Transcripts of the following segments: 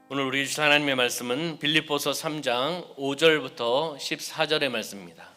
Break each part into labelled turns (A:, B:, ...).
A: 오늘 우리 주신 하나님의 말씀은 빌립보서 3장 5절부터 14절의 말씀입니다.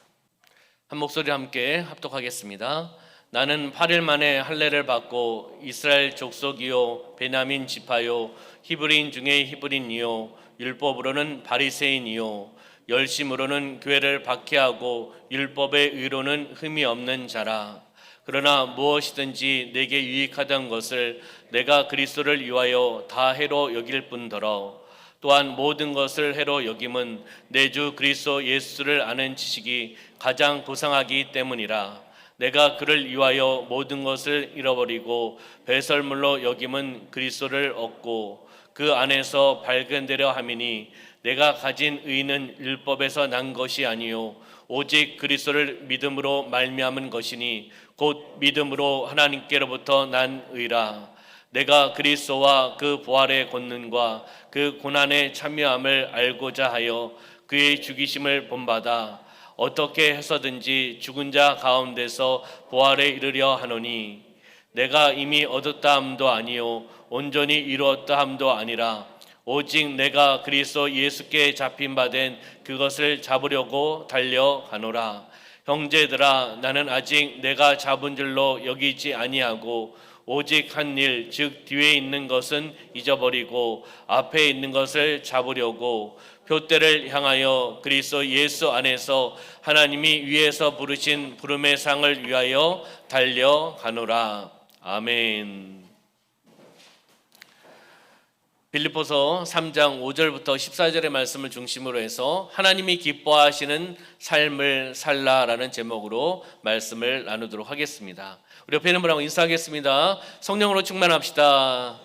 A: 한 목소리 함께 합독하겠습니다. 나는 8일 만에 할례를 받고 이스라엘 족속이요 베냐민 지파요 히브리인 중에 히브리인이요 율법으로는 바리새인이요 열심으로는 교회를 박해하고 율법의 의로는 흠이 없는 자라. 그러나 무엇이든지 내게 유익하던 것을 내가 그리스도를 위하여 다 해로 여길 뿐더러 또한 모든 것을 해로 여김은 내 주 그리스도 예수를 아는 지식이 가장 고상하기 때문이라. 내가 그를 위하여 모든 것을 잃어버리고 배설물로 여김은 그리스도를 얻고 그 안에서 발견되려 함이니 내가 가진 의는 율법에서 난 것이 아니요 오직 그리스도를 믿음으로 말미암은 것이니 곧 믿음으로 하나님께로부터 난 의라. 내가 그리스도와 그 부활의 권능과 그 고난의 참여함을 알고자 하여 그의 죽이심을 본받아 어떻게 해서든지 죽은 자 가운데서 부활에 이르려 하노니 내가 이미 얻었다 함도 아니요 온전히 이루었다 함도 아니라 오직 내가 그리스도 예수께 잡힌 바 된 그것을 잡으려고 달려가노라. 형제들아, 나는 아직 내가 잡은 줄로 여기지 아니하고 오직 한 일, 즉 뒤에 있는 것은 잊어버리고 앞에 있는 것을 잡으려고 표대를 향하여 그리스도 예수 안에서 하나님이 위에서 부르신 부름의 상을 위하여 달려가노라. 아멘. 빌립보서 3장 5절부터 14절의 말씀을 중심으로 해서 하나님이 기뻐하시는 삶을 살라라는 제목으로 말씀을 나누도록 하겠습니다. 우리 옆에 있는 분하고 인사하겠습니다. 성령으로 충만합시다.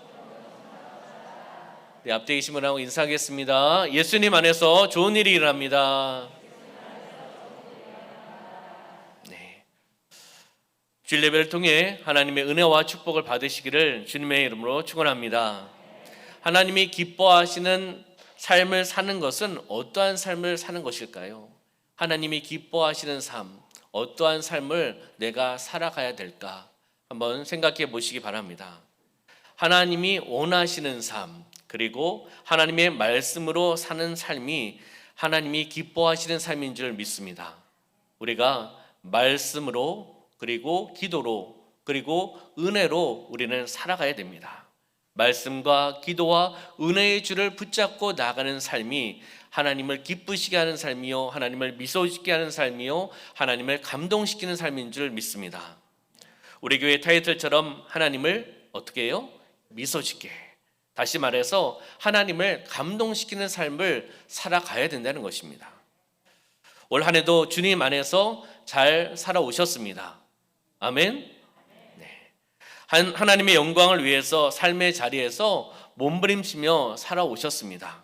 A: 네, 앞에 계신 분하고 인사하겠습니다. 예수님 안에서 좋은 일이 일어납니다. 네. 주일 예배를 통해 하나님의 은혜와 축복을 받으시기를 주님의 이름으로 축원합니다. 하나님이 기뻐하시는 삶을 사는 것은 어떠한 삶을 사는 것일까요? 하나님이 기뻐하시는 삶, 어떠한 삶을 내가 살아가야 될까? 한번 생각해 보시기 바랍니다. 하나님이 원하시는 삶, 그리고 하나님의 말씀으로 사는 삶이 하나님이 기뻐하시는 삶인 줄 믿습니다. 우리가 말씀으로, 그리고 기도로, 그리고 은혜로 우리는 살아가야 됩니다. 말씀과 기도와 은혜의 줄을 붙잡고 나가는 삶이 하나님을 기쁘시게 하는 삶이요, 하나님을 미소짓게 하는 삶이요, 하나님을 감동시키는 삶인 줄 믿습니다. 우리 교회 타이틀처럼 하나님을 어떻게 해요? 미소짓게. 다시 말해서 하나님을 감동시키는 삶을 살아가야 된다는 것입니다. 올 한 해도 주님 안에서 잘 살아오셨습니다. 아멘. 하나님의 영광을 위해서 삶의 자리에서 몸부림치며 살아오셨습니다.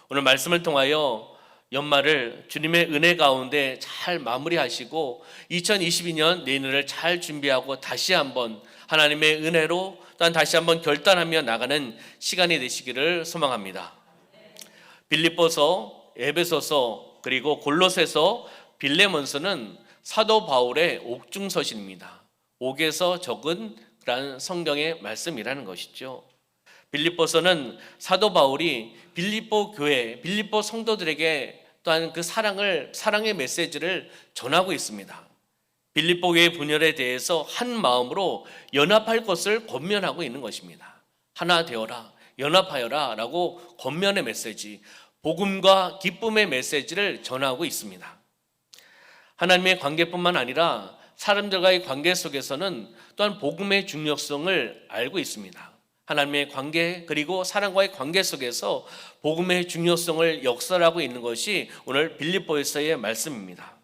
A: 오늘 말씀을 통하여 연말을 주님의 은혜 가운데 잘 마무리하시고 2022년 내년을 잘 준비하고 다시 한번 하나님의 은혜로 또한 다시 한번 결단하며 나가는 시간이 되시기를 소망합니다. 빌립보서, 에베소서, 그리고 골로새서, 빌레몬서는 사도 바울의 옥중서신입니다. 옥에서 적은 라는 성경의 말씀이라는 것이죠. 빌립보서는 사도 바울이 빌립보 교회, 빌립보 성도들에게 또한 그 사랑의 메시지를 전하고 있습니다. 빌립보 교회 분열에 대해서 한 마음으로 연합할 것을 권면하고 있는 것입니다. 하나 되어라, 연합하여라 라고 권면의 메시지, 복음과 기쁨의 메시지를 전하고 있습니다. 하나님의 관계뿐만 아니라 사람들과의 관계 속에서는 또한 복음의 중요성을 알고 있습니다. 하나님의 관계, 그리고 사람과의 관계 속에서 복음의 중요성을 역설하고 있는 것이 오늘 빌립보에서의 말씀입니다.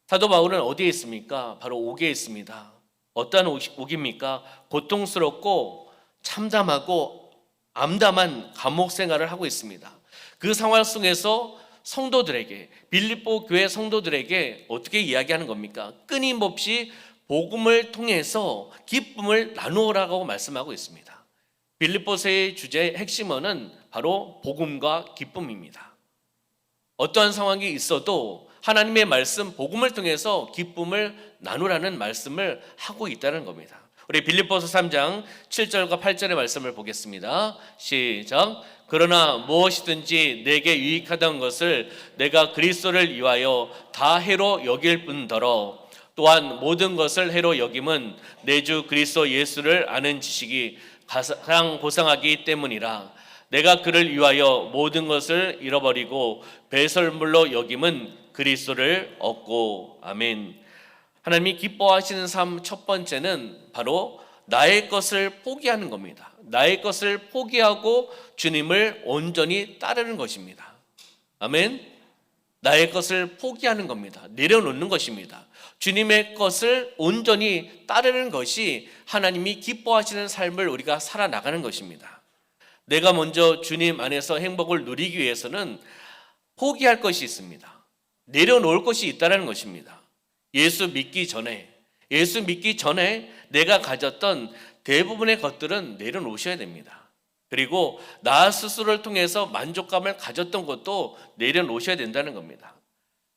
A: 사도 바울은 어디에 있습니까? 바로 옥에 있습니다. 어떠한 옥입니까? 고통스럽고 참담하고 암담한 감옥 생활을 하고 있습니다. 그 상황 속에서 성도들에게, 빌립보 교회 성도들에게 어떻게 이야기하는 겁니까? 끊임없이 복음을 통해서 기쁨을 나누라고 말씀하고 있습니다. 빌립보서의 주제의 핵심어는 바로 복음과 기쁨입니다. 어떠한 상황이 있어도 하나님의 말씀, 복음을 통해서 기쁨을 나누라는 말씀을 하고 있다는 겁니다. 우리 빌립보서 3장 7절과 8절의 말씀을 보겠습니다. 시작. 그러나 무엇이든지 내게 유익하던 것을 내가 그리스도를 위하여 다 해로 여길 뿐더러 또한 모든 것을 해로 여김은 내 주 그리스도 예수를 아는 지식이 가장 고상하기 때문이라. 내가 그를 위하여 모든 것을 잃어버리고 배설물로 여김은 그리스도를 얻고. 아멘. 하나님이 기뻐하시는 삶 첫 번째는 바로 나의 것을 포기하는 겁니다. 나의 것을 포기하고 주님을 온전히 따르는 것입니다. 아멘. 나의 것을 포기하는 겁니다. 내려놓는 것입니다. 주님의 것을 온전히 따르는 것이 하나님이 기뻐하시는 삶을 우리가 살아나가는 것입니다. 내가 먼저 주님 안에서 행복을 누리기 위해서는 포기할 것이 있습니다. 내려놓을 것이 있다는 것입니다. 예수 믿기 전에 내가 가졌던 대부분의 것들은 내려놓으셔야 됩니다. 그리고 나 스스로를 통해서 만족감을 가졌던 것도 내려놓으셔야 된다는 겁니다.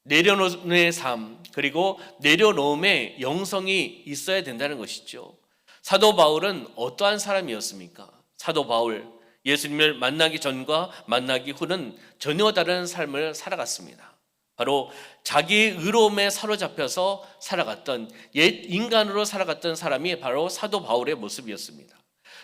A: 내려놓음의 삶, 그리고 내려놓음의 영성이 있어야 된다는 것이죠. 사도 바울은 어떠한 사람이었습니까? 사도 바울, 예수님을 만나기 전과 만나기 후는 전혀 다른 삶을 살아갔습니다. 바로 자기의 의로움에 사로잡혀서 살아갔던, 옛 인간으로 살아갔던 사람이 바로 사도 바울의 모습이었습니다.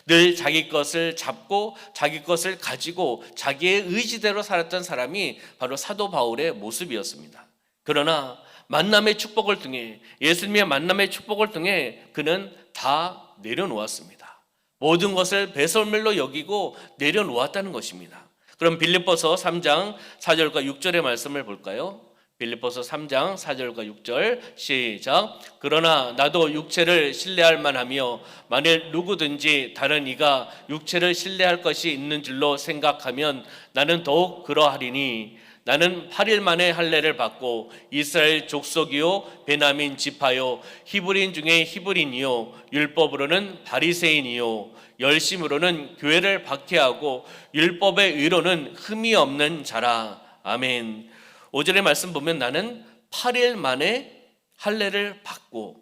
A: 늘 자기 것을 잡고 자기 것을 가지고 자기의 의지대로 살았던 사람이 바로 사도 바울의 모습이었습니다. 그러나 만남의 축복을 통해, 예수님의 만남의 축복을 통해 그는 다 내려놓았습니다. 모든 것을 배설물로 여기고 내려놓았다는 것입니다. 그럼 빌립보서 3장 4절과 6절의 말씀을 볼까요? 빌립보서 3장 4절과 6절 시작. 그러나 나도 육체를 신뢰할 만하며 만일 누구든지 다른 이가 육체를 신뢰할 것이 있는 줄로 생각하면 나는 더욱 그러하리니 나는 8일 만에 할례를 받고 이스라엘 족속이요 베냐민 지파요 히브리인 중에 히브리인이요 율법으로는 바리새인이요 열심으로는 교회를 박해하고 율법의 의로는 흠이 없는 자라. 아멘. 5절의 말씀 보면 나는 8일 만에 할례를 받고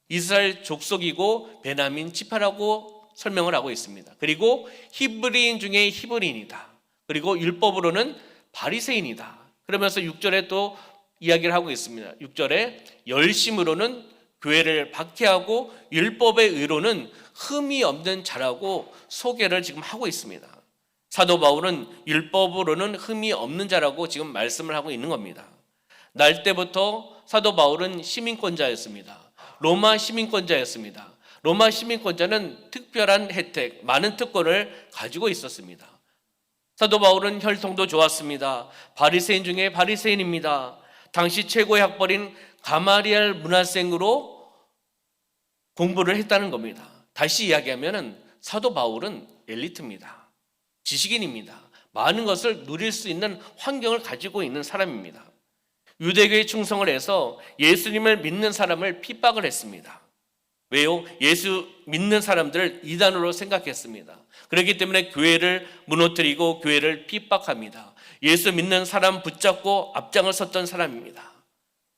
A: 이스라엘 족속이고 베냐민 지파라고 설명을 하고 있습니다. 그리고 히브리인 중에 히브리인이다. 그리고 율법으로는 바리새인이다. 그러면서 6절에 또 이야기를 하고 있습니다. 6절에 열심으로는 교회를 박해하고 율법의 의로는 흠이 없는 자라고 소개를 지금 하고 있습니다. 사도 바울은 율법으로는 흠이 없는 자라고 지금 말씀을 하고 있는 겁니다. 날 때부터 사도 바울은 시민권자였습니다. 로마 시민권자였습니다. 로마 시민권자는 특별한 혜택, 많은 특권을 가지고 있었습니다. 사도 바울은 혈통도 좋았습니다. 바리새인 중에 바리새인입니다. 당시 최고의 학벌인 가마리엘 문화생으로 공부를 했다는 겁니다. 다시 이야기하면 사도 바울은 엘리트입니다. 지식인입니다. 많은 것을 누릴 수 있는 환경을 가지고 있는 사람입니다. 유대교에 충성을 해서 예수님을 믿는 사람을 핍박을 했습니다. 왜요? 예수 믿는 사람들을 이단으로 생각했습니다. 그렇기 때문에 교회를 무너뜨리고 교회를 핍박합니다. 예수 믿는 사람 붙잡고 앞장을 섰던 사람입니다.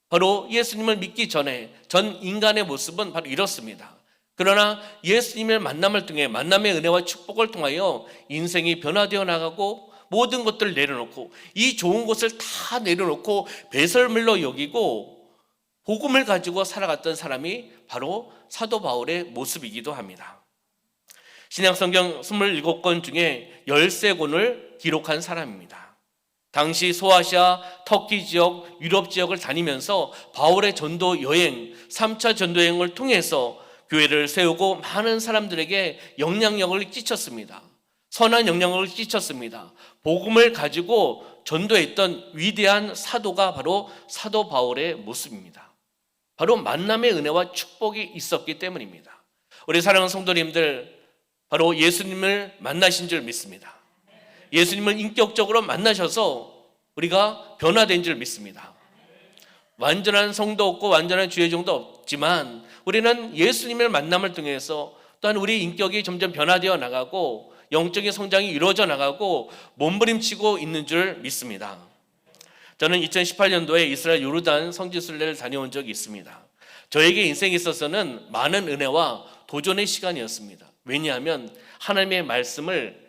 A: 바로 예수님을 믿기 전에 전 인간의 모습은 바로 이렇습니다. 그러나 예수님의 만남을 통해 만남의 은혜와 축복을 통하여 인생이 변화되어 나가고 모든 것들을 내려놓고 이 좋은 것을 다 내려놓고 배설물로 여기고 복음을 가지고 살아갔던 사람이 바로 사도 바울의 모습이기도 합니다. 신약성경 27권 중에 13권을 기록한 사람입니다. 당시 소아시아, 터키 지역, 유럽 지역을 다니면서 바울의 전도 여행, 3차 전도 여행을 통해서 교회를 세우고 많은 사람들에게 영향력을 끼쳤습니다. 선한 영향력을 끼쳤습니다. 복음을 가지고 전도했던 위대한 사도가 바로 사도 바울의 모습입니다. 바로 만남의 은혜와 축복이 있었기 때문입니다. 우리 사랑하는 성도님들, 바로 예수님을 만나신 줄 믿습니다. 예수님을 인격적으로 만나셔서 우리가 변화된 줄 믿습니다. 완전한 성도 없고 완전한 주의종도 없지만 우리는 예수님의 만남을 통해서 또한 우리 인격이 점점 변화되어 나가고 영적인 성장이 이루어져 나가고 몸부림치고 있는 줄 믿습니다. 저는 2018년도에 이스라엘 요르단 성지순례를 다녀온 적이 있습니다. 저에게 인생에 있어서는 많은 은혜와 도전의 시간이었습니다. 왜냐하면 하나님의 말씀을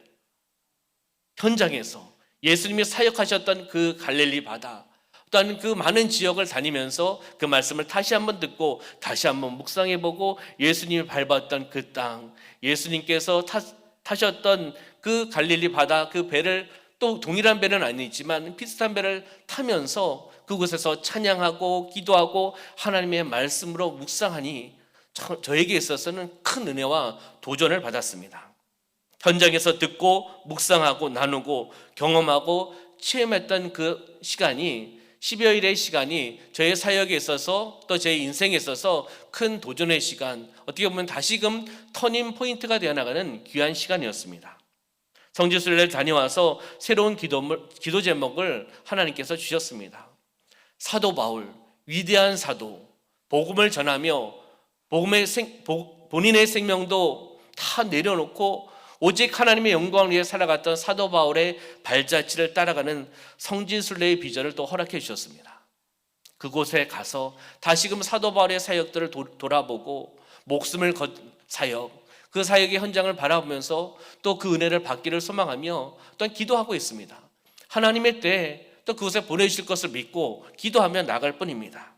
A: 현장에서 예수님이 사역하셨던 그 갈릴리 바다, 또한 그 많은 지역을 다니면서 그 말씀을 다시 한번 듣고 다시 한번 묵상해보고 예수님이 밟았던 그 땅, 예수님께서 타셨던 그 갈릴리 바다, 그 배를, 또 동일한 배는 아니지만 비슷한 배를 타면서 그곳에서 찬양하고 기도하고 하나님의 말씀으로 묵상하니 저에게 있어서는 큰 은혜와 도전을 받았습니다. 현장에서 듣고 묵상하고 나누고 경험하고 체험했던 그 시간이 10여일의 시간이 저의 사역에 있어서 또 제 인생에 있어서 큰 도전의 시간, 어떻게 보면 다시금 터닝 포인트가 되어나가는 귀한 시간이었습니다. 성지순례를 다녀와서 새로운 기도 제목을 하나님께서 주셨습니다. 사도 바울, 위대한 사도, 복음을 전하며 본인의 생명도 다 내려놓고 오직 하나님의 영광을 위해 살아갔던 사도 바울의 발자취를 따라가는 성지순례의 비전을 또 허락해 주셨습니다. 그곳에 가서 다시금 사도 바울의 사역들을 돌아보고 목숨을 건 사역, 그 사역의 현장을 바라보면서 또 그 은혜를 받기를 소망하며 또한 기도하고 있습니다. 하나님의 때에 또 그곳에 보내주실 것을 믿고 기도하며 나갈 뿐입니다.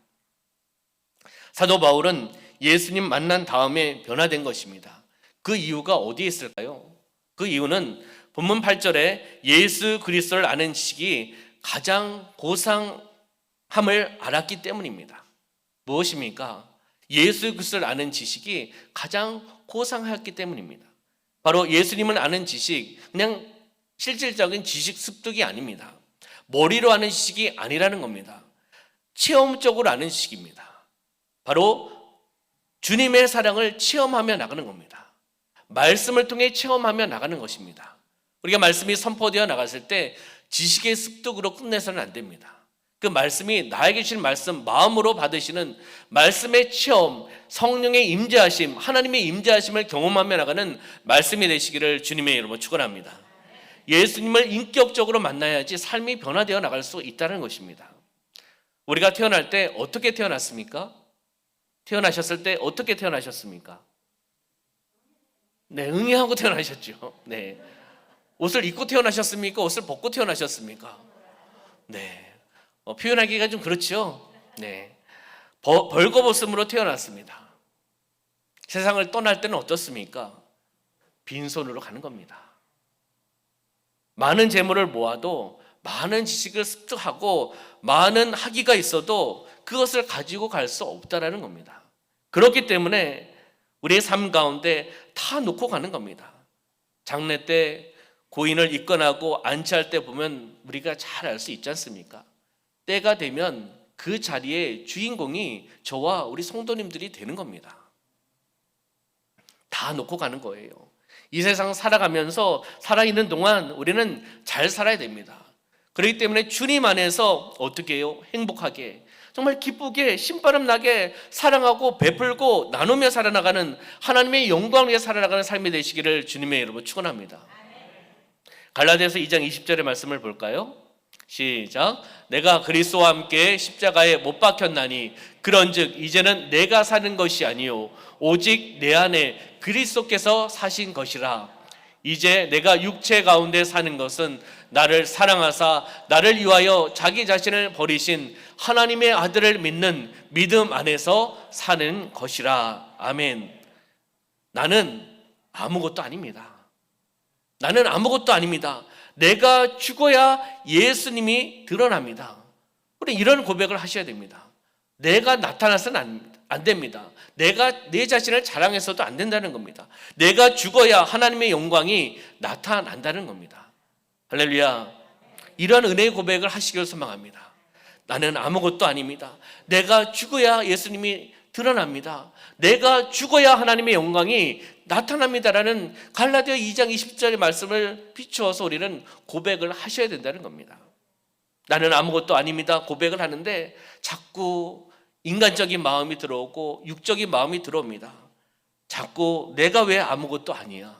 A: 사도 바울은 예수님 만난 다음에 변화된 것입니다. 그 이유가 어디에 있을까요? 그 이유는 본문 8절에 예수 그리스도를 아는 지식이 가장 고상함을 알았기 때문입니다. 무엇입니까? 예수 그리스도를 아는 지식이 가장 고상하였기 때문입니다. 바로 예수님을 아는 지식, 그냥 실질적인 지식 습득이 아닙니다. 머리로 아는 지식이 아니라는 겁니다. 체험적으로 아는 지식입니다. 바로 주님의 사랑을 체험하며 나가는 겁니다. 말씀을 통해 체험하며 나가는 것입니다. 우리가 말씀이 선포되어 나갔을 때 지식의 습득으로 끝내서는 안 됩니다. 그 말씀이 나에게 주신 말씀, 마음으로 받으시는 말씀의 체험, 성령의 임재하심, 하나님의 임재하심을 경험하며 나가는 말씀이 되시기를 주님의 이름으로 축원합니다. 예수님을 인격적으로 만나야지 삶이 변화되어 나갈 수 있다는 것입니다. 우리가 태어날 때 어떻게 태어났습니까? 태어나셨을 때 어떻게 태어나셨습니까? 네, 응애하고 태어나셨죠. 네. 옷을 입고 태어나셨습니까? 옷을 벗고 태어나셨습니까? 네. 표현하기가 좀 그렇죠. 네. 벌거벗음으로 태어났습니다. 세상을 떠날 때는 어떻습니까? 빈손으로 가는 겁니다. 많은 재물을 모아도, 많은 지식을 습득하고 많은 학위가 있어도 그것을 가지고 갈 수 없다라는 겁니다. 그렇기 때문에 우리의 삶 가운데 다 놓고 가는 겁니다. 장례 때 고인을 입건하고 안치할 때 보면 우리가 잘 알 수 있지 않습니까? 때가 되면 그 자리에 주인공이 저와 우리 성도님들이 되는 겁니다. 다 놓고 가는 거예요. 이 세상 살아가면서 살아있는 동안 우리는 잘 살아야 됩니다. 그렇기 때문에 주님 안에서 어떻게 해요? 행복하게, 정말 기쁘게, 신바람 나게 사랑하고 베풀고 나누며 살아나가는, 하나님의 영광을 위해 살아나가는 삶이 되시기를 주님의 이름으로 축원합니다. 갈라디아서 2장 20절의 말씀을 볼까요? 시작. 내가 그리스도와 함께 십자가에 못 박혔나니 그런즉 이제는 내가 사는 것이 아니요 오직 내 안에 그리스도께서 사신 것이라. 이제 내가 육체 가운데 사는 것은 나를 사랑하사 나를 위하여 자기 자신을 버리신 하나님의 아들을 믿는 믿음 안에서 사는 것이라. 아멘. 나는 아무것도 아닙니다. 나는 아무것도 아닙니다. 내가 죽어야 예수님이 드러납니다. 우리 이런 고백을 하셔야 됩니다. 내가 나타나서는 안 됩니다. 내가 내 자신을 자랑해서도 안 된다는 겁니다. 내가 죽어야 하나님의 영광이 나타난다는 겁니다. 할렐루야. 이런 은혜의 고백을 하시길 소망합니다. 나는 아무것도 아닙니다. 내가 죽어야 예수님이 드러납니다. 내가 죽어야 하나님의 영광이 나타납니다라는 갈라디아 2장 20절의 말씀을 비추어서 우리는 고백을 하셔야 된다는 겁니다. 나는 아무것도 아닙니다 고백을 하는데 자꾸 인간적인 마음이 들어오고 육적인 마음이 들어옵니다. 자꾸 내가 왜 아무것도 아니야,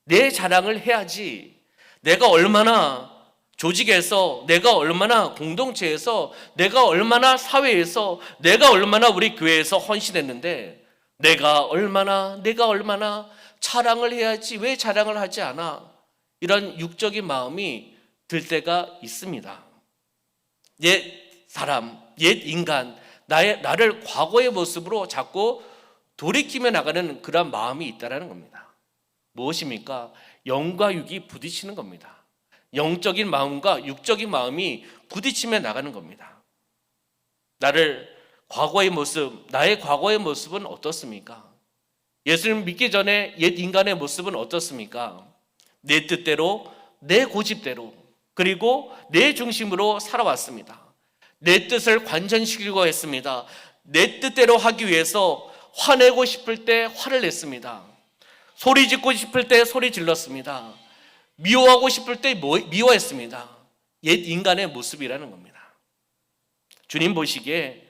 A: 내 자랑을 해야지, 내가 얼마나 조직에서, 내가 얼마나 공동체에서, 내가 얼마나 사회에서, 내가 얼마나 우리 교회에서 헌신했는데 내가 얼마나 자랑을 해야지 왜 자랑을 하지 않아? 이런 육적인 마음이 들 때가 있습니다. 옛 사람, 옛 인간, 나를 과거의 모습으로 자꾸 돌이키며 나가는 그런 마음이 있다는 겁니다. 무엇입니까? 영과 육이 부딪히는 겁니다. 영적인 마음과 육적인 마음이 부딪히며 나가는 겁니다. 나의 과거의 모습은 어떻습니까? 예수님 믿기 전에 옛 인간의 모습은 어떻습니까? 내 뜻대로, 내 고집대로, 그리고 내 중심으로 살아왔습니다. 내 뜻을 관전시키려고 했습니다. 내 뜻대로 하기 위해서 화내고 싶을 때 화를 냈습니다. 소리 짓고 싶을 때 소리 질렀습니다. 미워하고 싶을 때 미워했습니다. 옛 인간의 모습이라는 겁니다. 주님 보시기에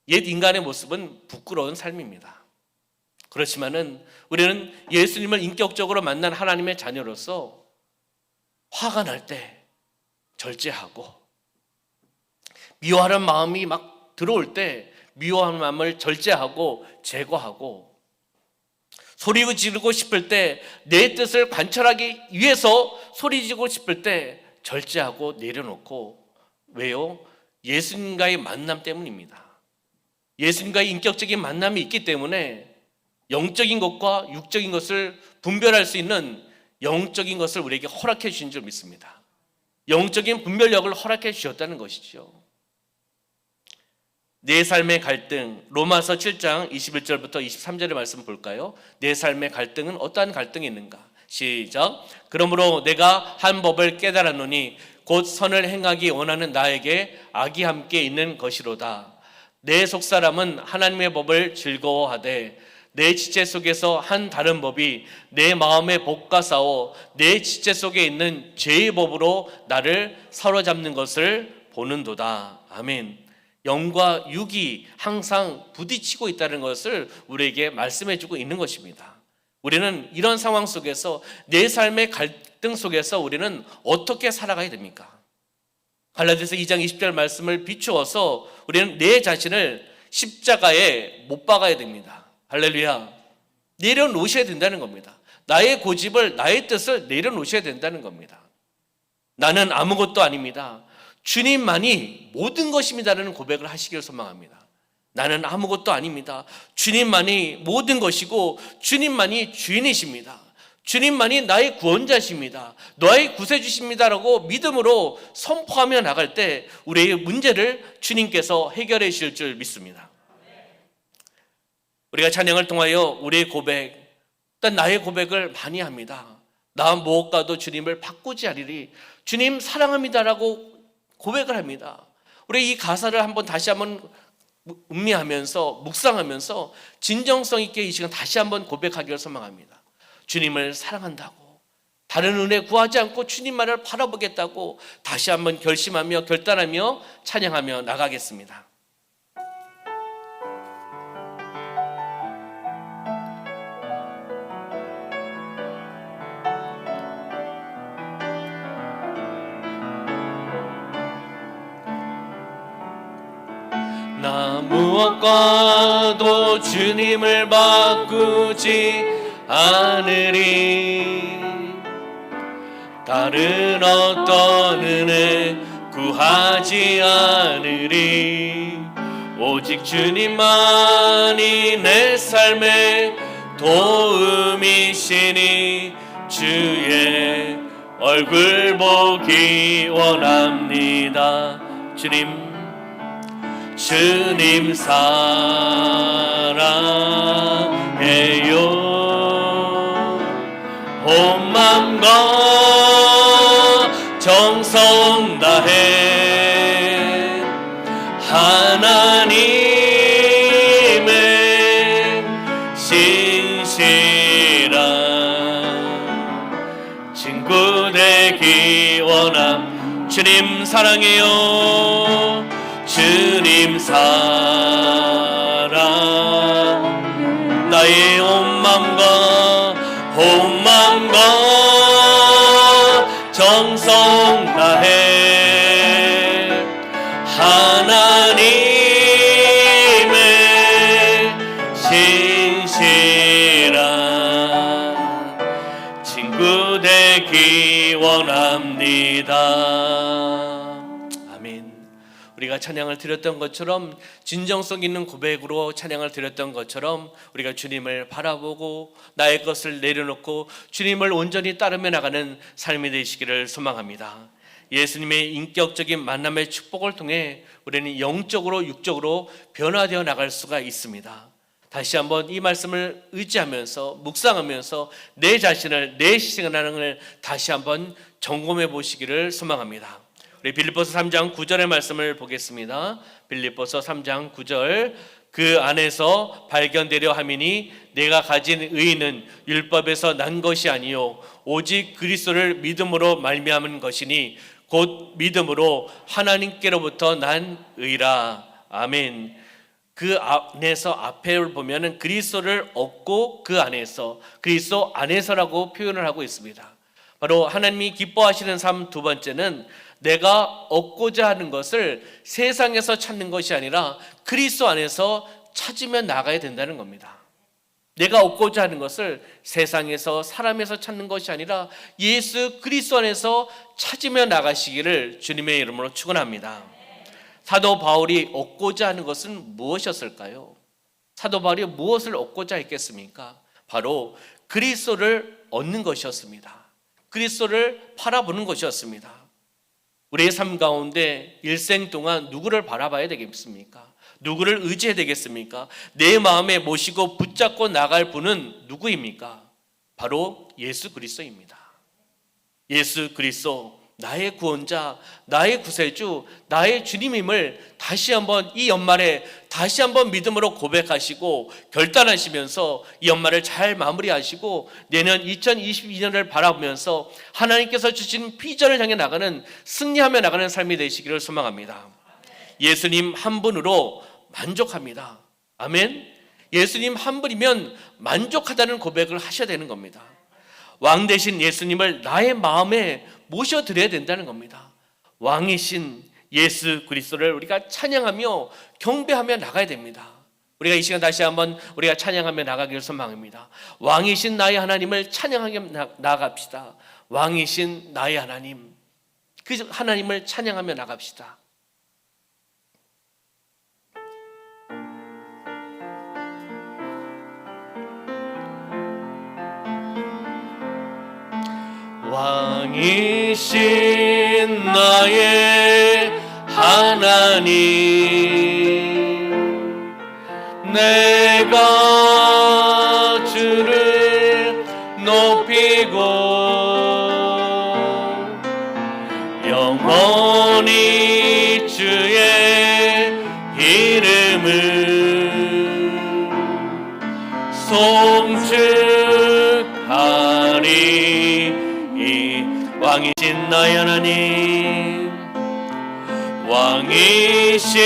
A: 옛 인간의 모습은 부끄러운 삶입니다. 그렇지만은 우리는 예수님을 인격적으로 만난 하나님의 자녀로서 화가 날 때 절제하고, 미워하는 마음이 막 들어올 때 미워하는 마음을 절제하고 제거하고, 소리 지르고 싶을 때 내 뜻을 관철하기 위해서 소리 지르고 싶을 때 절제하고 내려놓고. 왜요? 예수님과의 만남 때문입니다. 예수님과의 인격적인 만남이 있기 때문에 영적인 것과 육적인 것을 분별할 수 있는 영적인 것을 우리에게 허락해 주신 줄 믿습니다. 영적인 분별력을 허락해 주셨다는 것이죠. 내 삶의 갈등, 로마서 7장 21절부터 23절의 말씀 볼까요? 내 삶의 갈등은 어떠한 갈등이 있는가? 시작. 그러므로 내가 한 법을 깨달았노니 곧 선을 행하기 원하는 나에게 악이 함께 있는 것이로다. 내 속사람은 하나님의 법을 즐거워하되 내 지체 속에서 한 다른 법이 내 마음에 복과 싸워 내 지체 속에 있는 죄의 법으로 나를 사로잡는 것을 보는도다. 아멘. 영과 육이 항상 부딪히고 있다는 것을 우리에게 말씀해주고 있는 것입니다. 우리는 이런 상황 속에서, 내 삶의 갈등 속에서 우리는 어떻게 살아가야 됩니까? 갈라디아서 2장 20절 말씀을 비추어서 우리는 내 자신을 십자가에 못 박아야 됩니다. 할렐루야. 내려놓으셔야 된다는 겁니다. 나의 고집을, 나의 뜻을 내려놓으셔야 된다는 겁니다. 나는 아무것도 아닙니다. 주님만이 모든 것입니다라는 고백을 하시길 소망합니다. 나는 아무것도 아닙니다. 주님만이 모든 것이고 주님만이 주인이십니다. 주님만이 나의 구원자십니다. 나의 구세주십니다라고 믿음으로 선포하며 나갈 때 우리의 문제를 주님께서 해결해 주실 줄 믿습니다. 우리가 찬양을 통하여 우리의 고백, 일단 나의 고백을 많이 합니다. 나 무엇과도 주님을 바꾸지 않으리. 주님 사랑합니다라고 고백을 합니다. 우리 이 가사를 다시 한번 음미하면서 묵상하면서 진정성 있게 이 시간 다시 한번 고백하기를 소망합니다. 주님을 사랑한다고, 다른 은혜 구하지 않고 주님만을 바라보겠다고 다시 한번 결심하며 결단하며 찬양하며 나가겠습니다. 나 무엇과도 주님을 바꾸지 않으리. 다른 어떤 은혜 구하지 않으리. 오직 주님만이 내 삶의 도움이시니 주의 얼굴 보기 원합니다. 주님 사랑해요. 온 맘과 정성 다해 하나님의 신실한 친구 되기 원함. 주님 사랑해요. 주님 사랑 나의 온 맘과 정성 다해 하나님의 신실한 아멘. 우리가 찬양을 드렸던 것처럼 진정성 있는 고백으로 찬양을 드렸던 것처럼 우리가 주님을 바라보고 나의 것을 내려놓고 주님을 온전히 따르며 나가는 삶이 되시기를 소망합니다. 예수님의 인격적인 만남의 축복을 통해 우리는 영적으로 육적으로 변화되어 나갈 수가 있습니다. 다시 한번 이 말씀을 의지하면서 묵상하면서 내 자신을, 내 신앙을 다시 한번 점검해 보시기를 소망합니다. 우리 빌립보서 3장 9절의 말씀을 보겠습니다. 빌립보서 3장 9절. 그 안에서 발견되려 함이니 내가 가진 의는 율법에서 난 것이 아니요 오직 그리스도를 믿음으로 말미암은 것이니 곧 믿음으로 하나님께로부터 난 의라. 아멘. 그 안에서 앞에 보면은 그리스도를 얻고 그 안에서, 그리스도 안에서라고 표현을 하고 있습니다. 바로 하나님이 기뻐하시는 삶 두 번째는 내가 얻고자 하는 것을 세상에서 찾는 것이 아니라 그리스도 안에서 찾으며 나가야 된다는 겁니다. 내가 얻고자 하는 것을 세상에서 사람에서 찾는 것이 아니라 예수 그리스도 안에서 찾으며 나가시기를 주님의 이름으로 축원합니다. 사도 바울이 얻고자 하는 것은 무엇이었을까요? 사도 바울이 무엇을 얻고자 했겠습니까? 바로 그리스도를 얻는 것이었습니다. 그리스도를 바라보는 것이었습니다. 우리의 삶 가운데 일생 동안 누구를 바라봐야 되겠습니까? 누구를 의지해야 되겠습니까? 내 마음에 모시고 붙잡고 나갈 분은 누구입니까? 바로 예수 그리스도입니다. 예수 그리스도, 나의 구원자, 나의 구세주, 나의 주님임을 다시 한번 이 연말에 다시 한번 믿음으로 고백하시고 결단하시면서 이 연말을 잘 마무리하시고 내년 2022년을 바라보면서 하나님께서 주신 비전을 향해 나가는, 승리하며 나가는 삶이 되시기를 소망합니다. 예수님 한 분으로 만족합니다. 아멘. 예수님 한 분이면 만족하다는 고백을 하셔야 되는 겁니다. 왕 되신 예수님을 나의 마음에 모셔드려야 된다는 겁니다. 왕이신 예수 그리스도를 우리가 찬양하며 경배하며 나가야 됩니다. 우리가 이 시간 다시 한번 우리가 찬양하며 나가기를 소망합니다. 왕이신 나의 하나님을 찬양하며 나갑시다. 왕이신 나의 하나님, 그 하나님을 찬양하며 나갑시다. 왕이신 나의 하나님, 내가 주를 높이고 영원히 주의 이름을 송축하리. 왕이신 나의 하나님, 왕이신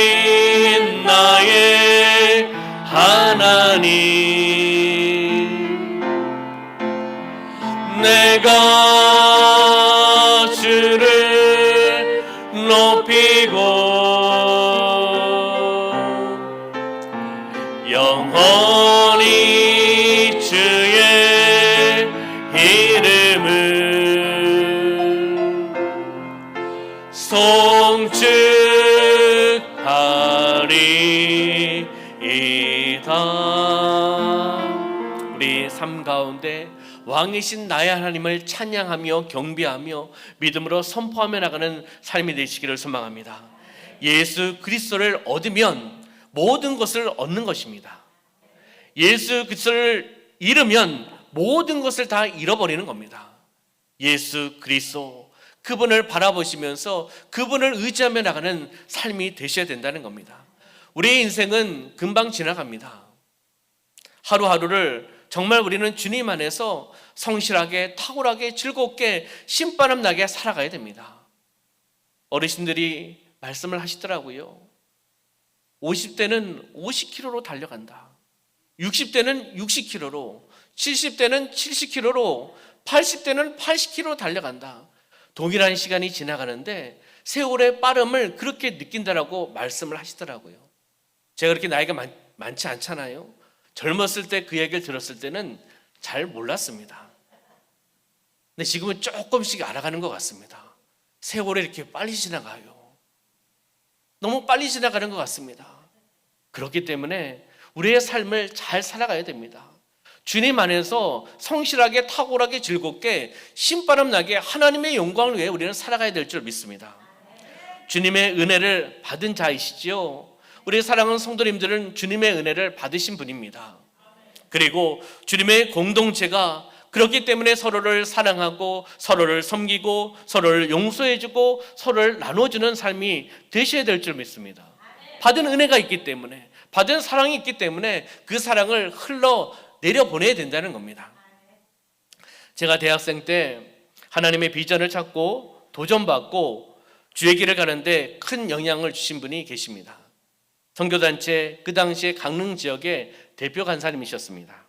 A: 나의 하나님, 내가 주를 높이고 영원히 주의 이름을 송축하리이다. 우리 삶 가운데 왕이신 나의 하나님을 찬양하며 경배하며 믿음으로 선포하며 나가는 삶이 되시기를 소망합니다. 예수 그리스도를 얻으면 모든 것을 얻는 것입니다. 예수 그리스도를 잃으면 모든 것을 다 잃어버리는 겁니다. 예수 그리스도, 그분을 바라보시면서 그분을 의지하며 나가는 삶이 되셔야 된다는 겁니다. 우리의 인생은 금방 지나갑니다. 하루하루를 정말 우리는 주님 안에서 성실하게, 탁월하게, 즐겁게, 신바람 나게 살아가야 됩니다. 어르신들이 말씀을 하시더라고요. 50대는 50km로 달려간다. 60대는 60km로, 70대는 70km로, 80대는 80km로 달려간다. 동일한 시간이 지나가는데 세월의 빠름을 그렇게 느낀다라고 말씀을 하시더라고요. 제가 그렇게 나이가 많지 않잖아요. 젊었을 때 그 얘기를 들었을 때는 잘 몰랐습니다. 근데 지금은 조금씩 알아가는 것 같습니다. 세월이 이렇게 빨리 지나가요. 너무 빨리 지나가는 것 같습니다. 그렇기 때문에 우리의 삶을 잘 살아가야 됩니다. 주님 안에서 성실하게 탁월하게 즐겁게 신바람 나게 하나님의 영광을 위해 우리는 살아가야 될 줄 믿습니다. 주님의 은혜를 받은 자이시지요. 우리 사랑하는 성도님들은 주님의 은혜를 받으신 분입니다. 그리고 주님의 공동체가 그렇기 때문에 서로를 사랑하고 서로를 섬기고 서로를 용서해주고 서로를 나눠주는 삶이 되셔야 될 줄 믿습니다. 받은 은혜가 있기 때문에, 받은 사랑이 있기 때문에 그 사랑을 흘러 내려보내야 된다는 겁니다. 제가 대학생 때 하나님의 비전을 찾고 도전받고 주의 길을 가는데 큰 영향을 주신 분이 계십니다. 선교단체 그 당시에 강릉 지역의 대표 간사님이셨습니다.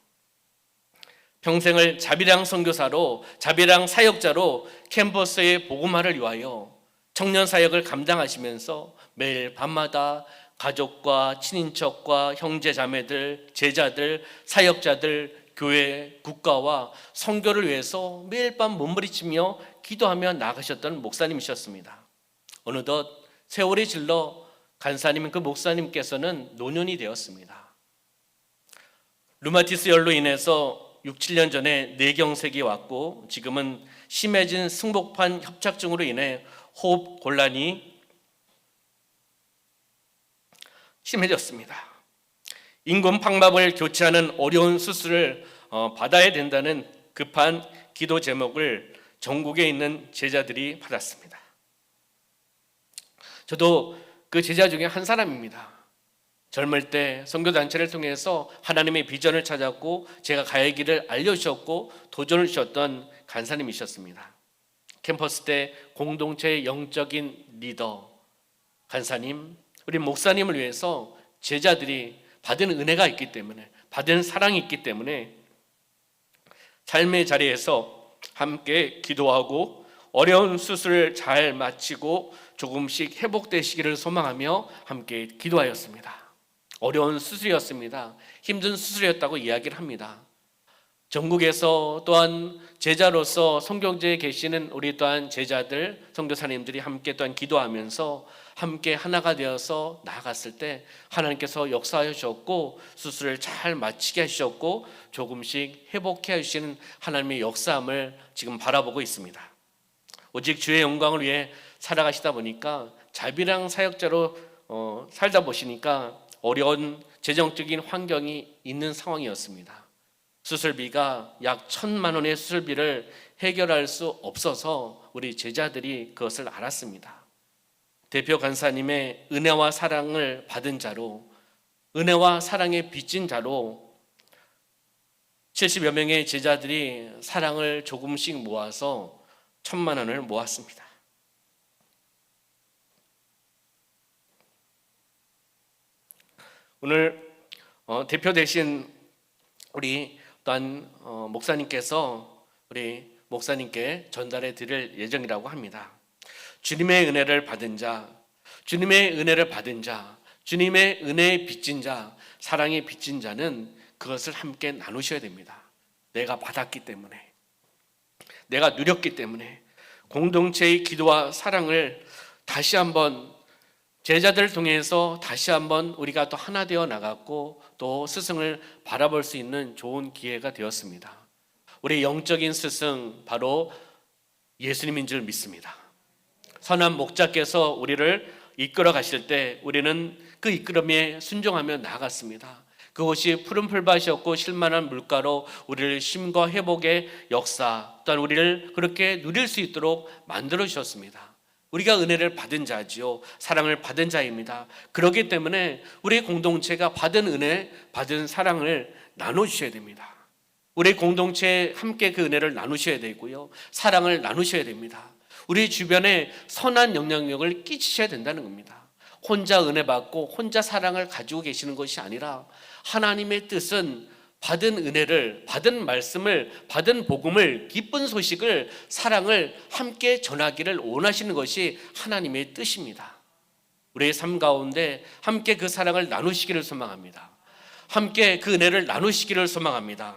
A: 평생을 자비랑 선교사로, 자비랑 사역자로 캠퍼스의 복음화를 위하여 청년 사역을 감당하시면서 매일 밤마다 가족과 친인척과 형제 자매들, 제자들, 사역자들, 교회, 국가와 선교를 위해서 매일 밤 몸부림치며 기도하며 나가셨던 목사님이셨습니다. 어느덧 세월이 질러 간사님, 그 목사님께서는 노년이 되었습니다. 루마티스 열로 인해서 6, 7년 전에 뇌경색이 왔고 지금은 심해진 승복판 협착증으로 인해 호흡 곤란이 심해졌습니다. 인공 방막을 교체하는 어려운 수술을 받아야 된다는 급한 기도 제목을 전국에 있는 제자들이 받았습니다. 저도 그 제자 중에 한 사람입니다. 젊을 때 선교단체를 통해서 하나님의 비전을 찾았고 제가 가야 할 길을 알려주셨고 도전을 주셨던 간사님이셨습니다. 캠퍼스 때 공동체의 영적인 리더 간사님, 우리 목사님을 위해서 제자들이 받은 은혜가 있기 때문에, 받은 사랑이 있기 때문에 삶의 자리에서 함께 기도하고 어려운 수술을 잘 마치고 조금씩 회복되시기를 소망하며 함께 기도하였습니다. 어려운 수술이었습니다. 힘든 수술이었다고 이야기를 합니다. 전국에서 또한 제자로서 성경제에 계시는 우리 또한 제자들, 선교사님들이 함께 또한 기도하면서 함께 하나가 되어서 나아갔을 때 하나님께서 역사하여 주셨고 수술을 잘 마치게 하셨고 조금씩 회복해 주시는 하나님의 역사함을 지금 바라보고 있습니다. 오직 주의 영광을 위해 살아가시다 보니까 자비랑 사역자로 살다 보시니까 어려운 재정적인 환경이 있는 상황이었습니다. 수술비가 약 1,000만 원의 수술비를 해결할 수 없어서 우리 제자들이 그것을 알았습니다. 대표 간사님의 은혜와 사랑을 받은 자로, 은혜와 사랑에 빚진 자로 70여 명의 제자들이 사랑을 조금씩 모아서 1,000만 원을 모았습니다. 오늘 대표 되신 우리 또한 목사님께서 우리 목사님께 전달해 드릴 예정이라고 합니다. 주님의 은혜를 받은 자, 주님의 은혜를 받은 자, 주님의 은혜에 빚진 자, 사랑에 빚진 자는 그것을 함께 나누셔야 됩니다. 내가 받았기 때문에, 내가 누렸기 때문에 공동체의 기도와 사랑을 다시 한번 제자들을 통해서 다시 한번 우리가 또 하나 되어 나갔고 또 스승을 바라볼 수 있는 좋은 기회가 되었습니다. 우리 영적인 스승 바로 예수님인 줄 믿습니다. 선한 목자께서 우리를 이끌어 가실 때 우리는 그 이끌음에 순종하며 나아갔습니다. 그곳이 푸른 풀밭이었고 실만한 물가로 우리를 쉼과 회복의 역사 또한 우리를 그렇게 누릴 수 있도록 만들어 주셨습니다. 우리가 은혜를 받은 자지요, 사랑을 받은 자입니다. 그렇기 때문에 우리 공동체가 받은 은혜, 받은 사랑을 나눠주셔야 됩니다. 우리 공동체에 함께 그 은혜를 나누셔야 되고요, 사랑을 나누셔야 됩니다. 우리 주변에 선한 영향력을 끼치셔야 된다는 겁니다. 혼자 은혜 받고 혼자 사랑을 가지고 계시는 것이 아니라 하나님의 뜻은 받은 은혜를, 받은 말씀을, 받은 복음을, 기쁜 소식을, 사랑을 함께 전하기를 원하시는 것이 하나님의 뜻입니다. 우리의 삶 가운데 함께 그 사랑을 나누시기를 소망합니다. 함께 그 은혜를 나누시기를 소망합니다.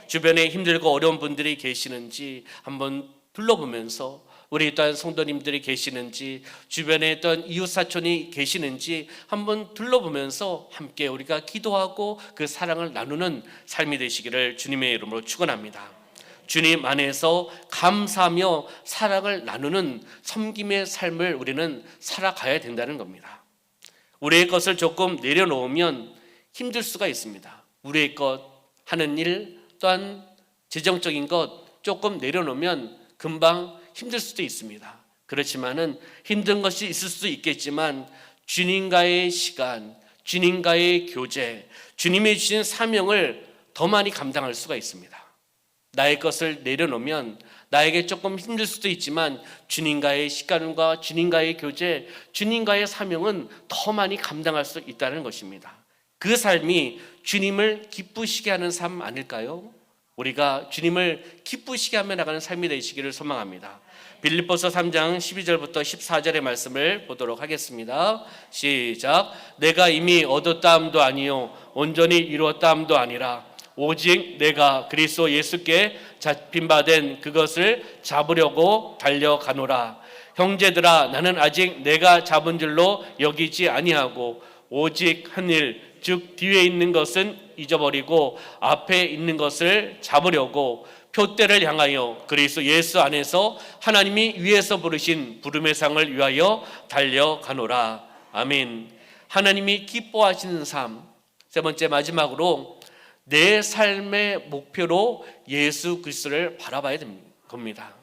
A: 주변에 힘들고 어려운 분들이 계시는지 한번 둘러보면서 우리 또한 성도님들이 계시는지, 주변에 어떤 이웃사촌이 계시는지 한번 둘러보면서 함께 우리가 기도하고 그 사랑을 나누는 삶이 되시기를 주님의 이름으로 축원합니다. 주님 안에서 감사하며 사랑을 나누는 섬김의 삶을 우리는 살아가야 된다는 겁니다. 우리의 것을 조금 내려놓으면 힘들 수가 있습니다. 우리의 것 하는 일, 또한 재정적인 것 조금 내려놓으면 금방 힘들 수도 있습니다. 그렇지만은 힘든 것이 있을 수도 있겠지만 주님과의 시간, 주님과의 교제, 주님이 주신 사명을 더 많이 감당할 수가 있습니다. 나의 것을 내려놓으면 나에게 조금 힘들 수도 있지만 주님과의 시간과 주님과의 교제, 주님과의 사명은 더 많이 감당할 수 있다는 것입니다. 그 삶이 주님을 기쁘시게 하는 삶 아닐까요? 우리가 주님을 기쁘시게 하며 나가는 삶이 되시기를 소망합니다. 빌립보서 3장 12절부터 14절의 말씀을 보도록 하겠습니다. 시작. 내가 이미 얻었다 함도 아니요 온전히 이루었다 함도 아니라 오직 내가 그리스도 예수께 잡힌 바 된 그것을 잡으려고 달려가노라. 형제들아, 나는 아직 내가 잡은 줄로 여기지 아니하고 오직 한 일, 즉 뒤에 있는 것은 잊어버리고 앞에 있는 것을 잡으려고 표대를 향하여 그리스도 예수 안에서 하나님이 위에서 부르신 부름의 상을 위하여 달려가노라. 아멘. 하나님이 기뻐하시는 삶. 세 번째, 마지막으로 내 삶의 목표로 예수 그리스도를 바라봐야 됩니다.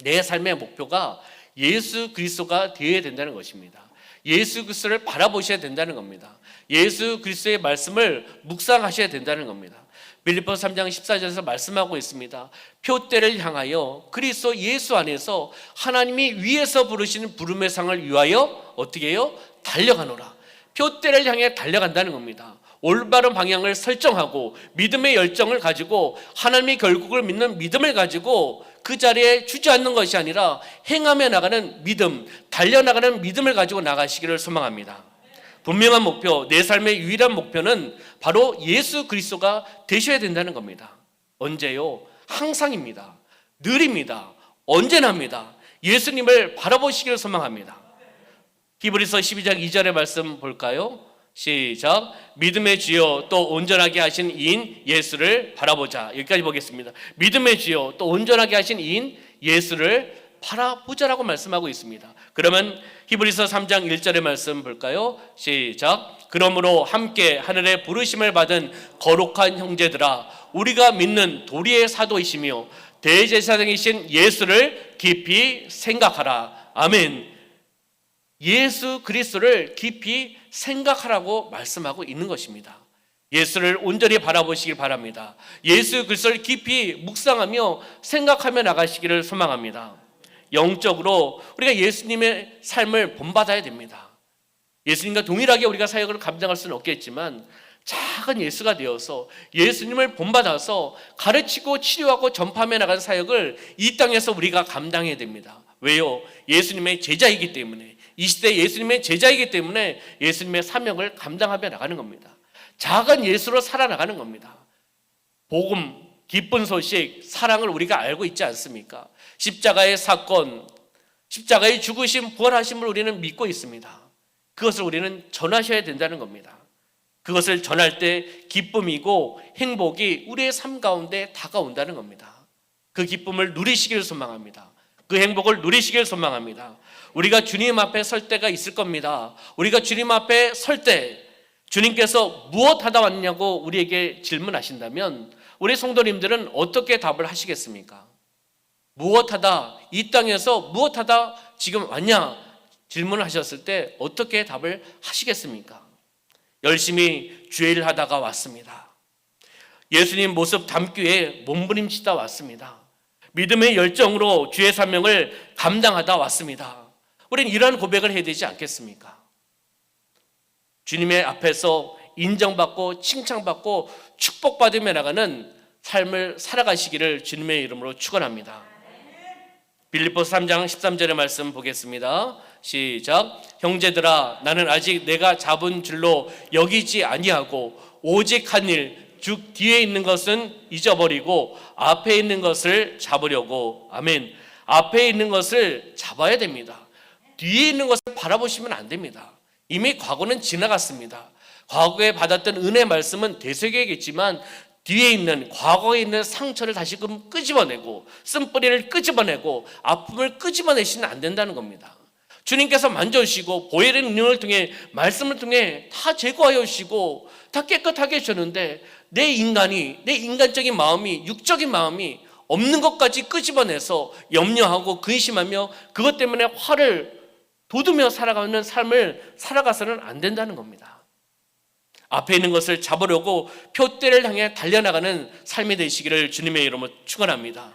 A: 내 삶의 목표가 예수 그리스도가 되어야 된다는 것입니다. 예수 그리스도를 바라보셔야 된다는 겁니다. 예수 그리스도의 말씀을 묵상하셔야 된다는 겁니다. 빌립보서 3장 14절에서 말씀하고 있습니다. 표대를 향하여 그리스도 예수 안에서 하나님이 위에서 부르시는 부름의 상을 위하여 어떻게 해요? 달려가노라. 표대를 향해 달려간다는 겁니다. 올바른 방향을 설정하고 믿음의 열정을 가지고 하나님의 결국을 믿는 믿음을 가지고 그 자리에 주저앉는 것이 아니라 행하며 나가는 믿음, 달려나가는 믿음을 가지고 나가시기를 소망합니다. 분명한 목표, 내 삶의 유일한 목표는 바로 예수 그리스도가 되셔야 된다는 겁니다. 언제요? 항상입니다. 늘입니다. 언제나입니다. 예수님을 바라보시기를 소망합니다. 히브리서 12장 2절의 말씀 볼까요? 시작. 믿음의 주여 또 온전하게 하신 이인 예수를 바라보자. 여기까지 보겠습니다. 믿음의 주여 또 온전하게 하신 이인 예수를 바라보자라고 말씀하고 있습니다. 그러면 히브리서 3장 1절의 말씀 볼까요? 시작. 그러므로 함께 하늘의 부르심을 받은 거룩한 형제들아, 우리가 믿는 도리의 사도이시며 대제사장이신 예수를 깊이 생각하라. 아멘. 예수 그리스도를 깊이 생각하라고 말씀하고 있는 것입니다. 예수를 온전히 바라보시길 바랍니다. 예수 그리스도를 깊이 묵상하며 생각하며 나가시기를 소망합니다. 영적으로 우리가 예수님의 삶을 본받아야 됩니다. 예수님과 동일하게 우리가 사역을 감당할 수는 없겠지만 작은 예수가 되어서 예수님을 본받아서 가르치고 치료하고 전파하며 나가는 사역을 이 땅에서 우리가 감당해야 됩니다. 왜요? 예수님의 제자이기 때문에, 이 시대 예수님의 제자이기 때문에 예수님의 사명을 감당하며 나가는 겁니다. 작은 예수로 살아나가는 겁니다. 복음, 기쁜 소식, 사랑을 우리가 알고 있지 않습니까? 십자가의 사건, 십자가의 죽으심, 부활하심을 우리는 믿고 있습니다. 그것을 우리는 전하셔야 된다는 겁니다. 그것을 전할 때 기쁨이고 행복이 우리의 삶 가운데 다가온다는 겁니다. 그 기쁨을 누리시길 소망합니다. 그 행복을 누리시길 소망합니다. 우리가 주님 앞에 설 때가 있을 겁니다. 우리가 주님 앞에 설 때 주님께서 무엇 하다 왔냐고 우리에게 질문하신다면 우리 성도님들은 어떻게 답을 하시겠습니까? 무엇 하다, 이 땅에서 무엇 하다 지금 왔냐 질문을 하셨을 때 어떻게 답을 하시겠습니까? 열심히 주의 일 하다가 왔습니다. 예수님 모습 담기 위해 몸부림치다 왔습니다. 믿음의 열정으로 주의 사명을 감당하다 왔습니다. 우리는 이러한 고백을 해야 되지 않겠습니까? 주님의 앞에서 인정받고 칭찬받고 축복받으며 나가는 삶을 살아가시기를 주님의 이름으로 축원합니다. 빌립보서 3장 13절의 말씀 보겠습니다. 시작. 형제들아, 나는 아직 내가 잡은 줄로 여기지 아니하고 오직 한 일, 즉 뒤에 있는 것은 잊어버리고 앞에 있는 것을 잡으려고. 아멘. 앞에 있는 것을 잡아야 됩니다. 뒤에 있는 것을 바라보시면 안 됩니다. 이미 과거는 지나갔습니다. 과거에 받았던 은혜 말씀은 되새겨야겠지만 뒤에 있는, 과거에 있는 상처를 다시금 끄집어내고 쓴뿌리를 끄집어내고 아픔을 끄집어내시면 안 된다는 겁니다. 주님께서 만져주시고 보혈의 능력을 통해, 말씀을 통해 다 제거하여 주시고 다 깨끗하게 해주셨는데 내 인간이, 내 인간적인 마음이, 육적인 마음이 없는 것까지 끄집어내서 염려하고 근심하며 그것 때문에 화를 돋우며 살아가는 삶을 살아가서는 안 된다는 겁니다. 앞에 있는 것을 잡으려고 표대를 향해 달려나가는 삶이 되시기를 주님의 이름으로 축원합니다.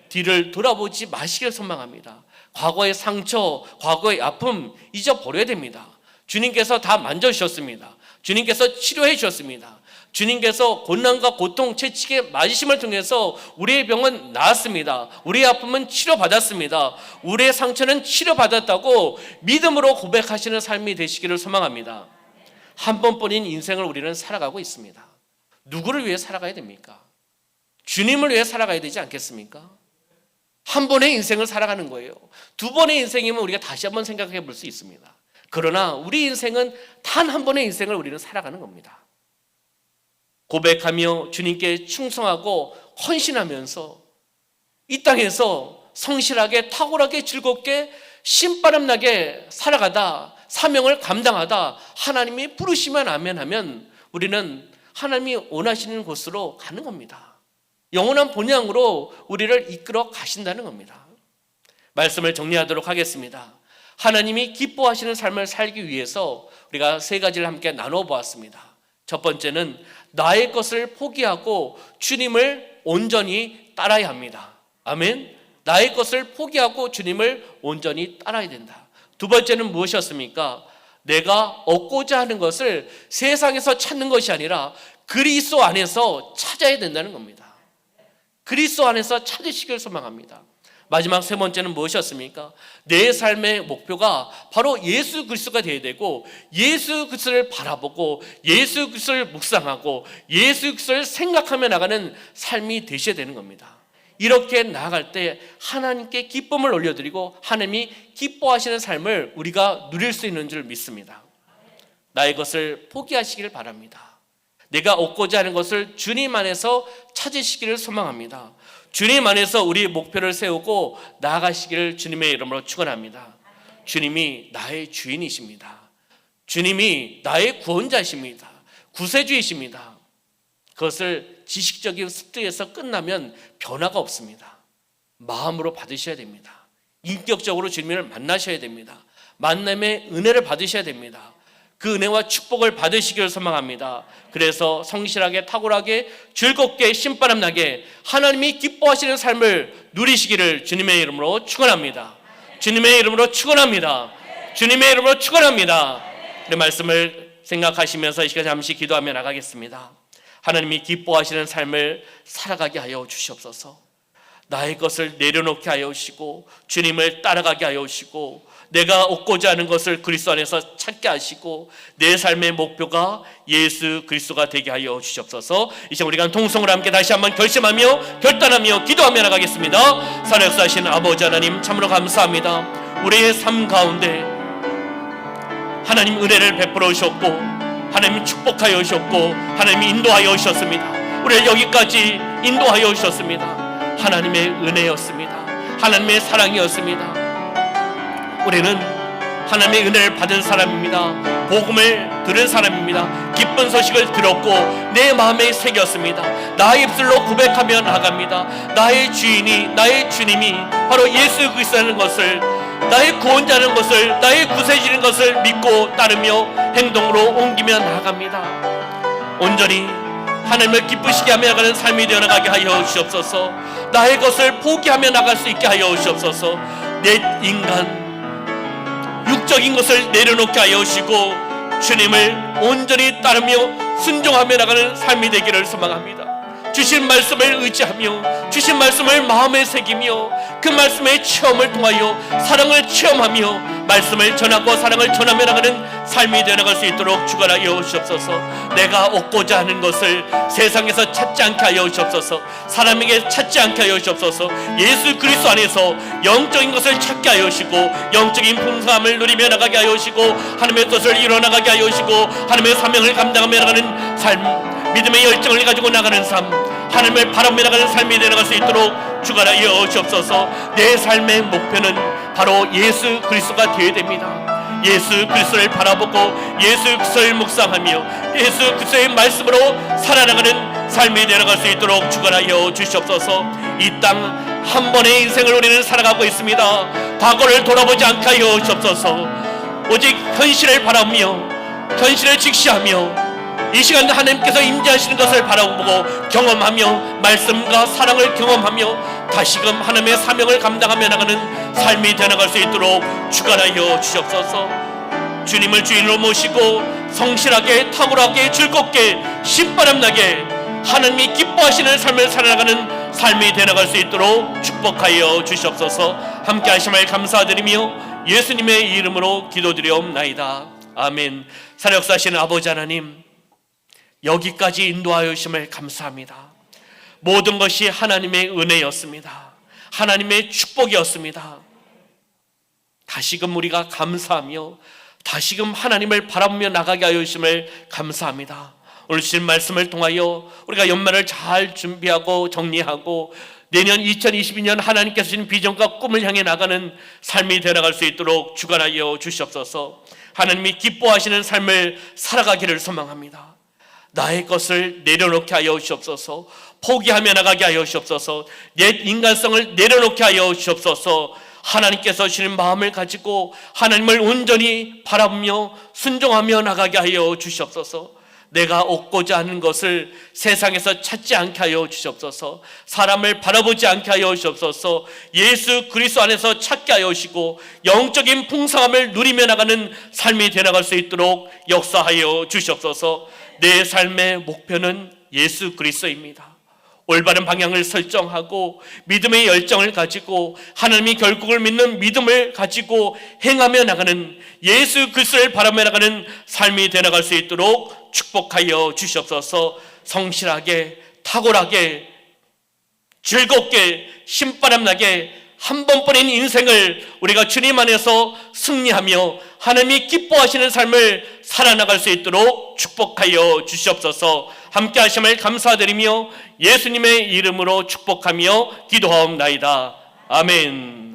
A: 뒤를 돌아보지 마시길 소망합니다. 과거의 상처, 과거의 아픔 잊어버려야 됩니다. 주님께서 다 만져주셨습니다. 주님께서 치료해 주셨습니다. 주님께서 고난과 고통, 채찍에 맞으심을 통해서 우리의 병은 나았습니다. 우리의 아픔은 치료받았습니다. 우리의 상처는 치료받았다고 믿음으로 고백하시는 삶이 되시기를 소망합니다. 한 번뿐인 인생을 우리는 살아가고 있습니다. 누구를 위해 살아가야 됩니까? 주님을 위해 살아가야 되지 않겠습니까? 한 번의 인생을 살아가는 거예요. 두 번의 인생이면 우리가 다시 한번 생각해 볼 수 있습니다. 그러나 우리 인생은 단 한 번의 인생을 우리는 살아가는 겁니다. 고백하며 주님께 충성하고 헌신하면서 이 땅에서 성실하게, 탁월하게, 즐겁게, 신바람 나게 살아가다 사명을 감당하다 하나님이 부르시면 아멘하면 우리는 하나님이 원하시는 곳으로 가는 겁니다. 영원한 본향으로 우리를 이끌어 가신다는 겁니다. 말씀을 정리하도록 하겠습니다. 하나님이 기뻐하시는 삶을 살기 위해서 우리가 세 가지를 함께 나눠 보았습니다. 첫 번째는 나의 것을 포기하고 주님을 온전히 따라야 합니다. 아멘. 나의 것을 포기하고 주님을 온전히 따라야 된다. 두 번째는 무엇이었습니까? 내가 얻고자 하는 것을 세상에서 찾는 것이 아니라 그리스도 안에서 찾아야 된다는 겁니다. 그리스도 안에서 찾으시길 소망합니다. 마지막 세 번째는 무엇이었습니까? 내 삶의 목표가 바로 예수 그리스도가 되어야 되고 예수 그리스도를 바라보고 예수 그리스도를 묵상하고 예수 그리스도를 생각하며 나가는 삶이 되셔야 되는 겁니다. 이렇게 나아갈 때 하나님께 기쁨을 올려드리고 하나님이 기뻐하시는 삶을 우리가 누릴 수 있는 줄 믿습니다. 나의 것을 포기하시길 바랍니다. 내가 얻고자 하는 것을 주님 안에서 찾으시기를 소망합니다. 주님 안에서 우리의 목표를 세우고 나아가시기를 주님의 이름으로 축원합니다. 주님이 나의 주인이십니다. 주님이 나의 구원자십니다. 구세주이십니다. 그것을 지식적인 습득에서 끝나면 변화가 없습니다. 마음으로 받으셔야 됩니다. 인격적으로 주님을 만나셔야 됩니다. 만남의 은혜를 받으셔야 됩니다. 그 은혜와 축복을 받으시기를 소망합니다. 그래서 성실하게, 탁월하게, 즐겁게, 신바람 나게 하나님이 기뻐하시는 삶을 누리시기를 주님의 이름으로 축원합니다. 주님의 이름으로 축원합니다. 주님의 이름으로 축원합니다. 그 말씀을 생각하시면서 이 시간 잠시 기도하며 나가겠습니다. 하나님이 기뻐하시는 삶을 살아가게 하여 주시옵소서. 나의 것을 내려놓게 하여 주시고 주님을 따라가게 하여 주시고 내가 얻고자 하는 것을 그리스도 안에서 찾게 하시고 내 삶의 목표가 예수 그리스도가 되게 하여 주시옵소서. 이제 우리가 통성으로 함께 다시 한번 결심하며 결단하며 기도하며 나가겠습니다. 산 역사하신 아버지 하나님 참으로 감사합니다. 우리의 삶 가운데 하나님 은혜를 베풀어 주셨고 하나님이 축복하여 주셨고 하나님이 인도하여 주셨습니다. 우리를 여기까지 인도하여 주셨습니다. 하나님의 은혜였습니다. 하나님의 사랑이었습니다. 우리는 하나님의 은혜를 받은 사람입니다. 복음을 들은 사람입니다. 기쁜 소식을 들었고 내 마음에 새겼습니다. 나의 입술로 고백하며 나갑니다. 나의 주인이, 나의 주님이 바로 예수 그리스도라는 것을, 나의 구원자라는 것을, 나의 구세주라는 것을 믿고 따르며 행동으로 옮기며 나갑니다. 온전히 하나님을 기쁘시게 하며 나가는 삶이 되어나가게 하여 주시옵소서. 나의 것을 포기하며 나갈 수 있게 하여 주시옵소서. 내 인간 육적인 것을 내려놓게 하여 주시고 주님을 온전히 따르며 순종하며 나가는 삶이 되기를 소망합니다. 주신 말씀을 의지하며 주신 말씀을 마음에 새기며 그 말씀의 체험을 통하여 사랑을 체험하며 말씀을 전하고 사랑을 전하며 나가는 삶이 되어나갈 수 있도록 주관하여 주옵소서. 내가 얻고자 하는 것을 세상에서 찾지 않게 하여 주옵소서. 사람에게 찾지 않게 하여 주옵소서. 예수 그리스도 안에서 영적인 것을 찾게 하여 주시고 영적인 풍성함을 누리며 나가게 하여 주시고 하나님의 뜻을 이뤄나가게 하여 주시고 하나님의 사명을 감당하며 나가는 삶, 믿음의 열정을 가지고 나가는 삶, 하나님을 바라보며 나가는 삶이 되어나갈 수 있도록 주관하여 주옵소서. 내 삶의 목표는 바로 예수 그리스도가 되어야 됩니다. 예수 그리스도를 바라보고 예수 그리스도를 묵상하며 예수 그리스도의 말씀으로 살아나가는 삶이 되어나갈 수 있도록 주관하여 주시옵소서. 이 땅 한 번의 인생을 우리는 살아가고 있습니다. 과거를 돌아보지 않게 하여 주옵소서. 오직 현실을 바라보며 현실을 직시하며 이 시간 하나님께서 임재하시는 것을 바라보고 경험하며 말씀과 사랑을 경험하며 다시금 하나님의 사명을 감당하며 나가는 삶이 되어나갈 수 있도록 주관하여 주시옵소서. 주님을 주인으로 모시고 성실하게 탁월하게 즐겁게 신바람나게 하나님이 기뻐하시는 삶을 살아나가는 삶이 되어나갈 수 있도록 축복하여 주시옵소서. 함께 하심을 감사드리며 예수님의 이름으로 기도드리옵나이다. 아멘. 살아역사하시는 아버지 하나님, 여기까지 인도하여 주심을 감사합니다. 모든 것이 하나님의 은혜였습니다. 하나님의 축복이었습니다. 다시금 우리가 감사하며 다시금 하나님을 바라보며 나가게 하여 주심을 감사합니다. 오늘 주신 말씀을 통하여 우리가 연말을 잘 준비하고 정리하고 내년 2022년 하나님께서 주신 비전과 꿈을 향해 나가는 삶이 되어나갈 수 있도록 주관하여 주시옵소서. 하나님이 기뻐하시는 삶을 살아가기를 소망합니다. 나의 것을 내려놓게 하여 주시옵소서. 포기하며 나가게 하여 주시옵소서. 옛 인간성을 내려놓게 하여 주시옵소서. 하나님께서 주시는 마음을 가지고 하나님을 온전히 바라보며 순종하며 나가게 하여 주시옵소서. 내가 얻고자 하는 것을 세상에서 찾지 않게 하여 주시옵소서. 사람을 바라보지 않게 하여 주시옵소서. 예수 그리스도 안에서 찾게 하여 주시고 영적인 풍성함을 누리며 나가는 삶이 되어나갈 수 있도록 역사하여 주시옵소서. 내 삶의 목표는 예수 그리스도입니다. 올바른 방향을 설정하고 믿음의 열정을 가지고 하나님이 결국을 믿는 믿음을 가지고 행하며 나가는 예수 그리스도를 바라며 나가는 삶이 되어나갈 수 있도록 축복하여 주시옵소서. 성실하게 탁월하게 즐겁게 신바람나게 한 번뿐인 인생을 우리가 주님 안에서 승리하며 하나님이 기뻐하시는 삶을 살아나갈 수 있도록 축복하여 주시옵소서. 함께 하심을 감사드리며 예수님의 이름으로 축복하며 기도하옵나이다. 아멘.